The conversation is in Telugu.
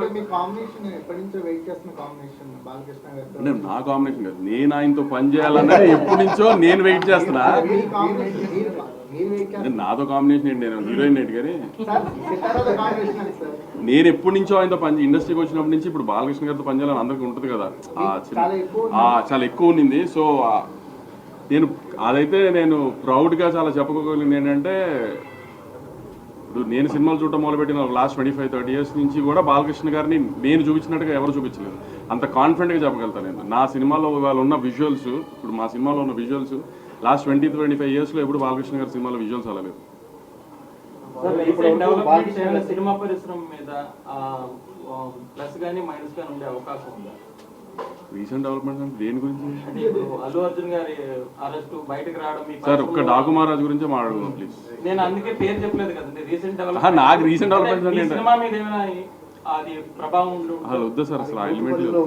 నా కాంబినేషన్ కాదు, నేను ఆయనతో పని చేయాలన్నది ఎప్పటి నుంచో నేను వెయిట్ చేస్తున్నా. నాతో కాంబినేషన్ ఏంటి, నేను హీరోయిన్ ఏంటి, కానీ నేను ఎప్పటి నుంచో ఆయనతో పని ఇండస్ట్రీకి వచ్చినప్పటి నుంచి ఇప్పుడు బాలకృష్ణ గారితో పని చేయాలని అందరికీ ఉంటుంది కదా, చాలా ఎక్కువ ఉండింది. సో నేను అదైతే నేను ప్రౌడ్గా చాలా చెప్పుకోగలిగింది ఏంటంటే, ఇప్పుడు నేను సినిమాలు చూడటం మొదలుపెట్టిన లాస్ట్ 25-30 ఇయర్స్ నుంచి కూడా బాలకృష్ణ గారిని నేను చూపించినట్టుగా ఎవరు చూపించలేదు. అంత కాన్ఫిడెంట్గా చెప్పగలుగుతాను నేను. నా సినిమాలో వాళ్ళు ఉన్న విజువల్స్, ఇప్పుడు మా సినిమాలో ఉన్న విజువల్స్ లాస్ట్ 20-25 ఇయర్స్లో ఎప్పుడు బాలకృష్ణ గారి సినిమాలో విజువల్స్ అలా లేదు. సినిమా పరిశ్రమ మీద ప్లస్ గానీ మైనస్ గానీ ఉండే అవకాశం ఉందా? రీసెంట్ డెవలప్మెంట్స్ అంటే దేని గురించి? అల్లు అర్జున్ గారి అరెస్ట్ బయటకు రావడం. సార్ ఒక్క డాకు మహారాజ్ గురించి మాట్లాడుకుందాం ప్లీజ్. నేను అందుకే పేరు చెప్పలేదు కదండి. రీసెంట్ డెవలప్మెంట్, నాకు రీసెంట్ డెవలప్మెంట్స్ అంటే సినిమా మీద ఏమైనా అది ప్రభావం వద్దు సార్, అసలు ఎలిమెంట్ లేదు.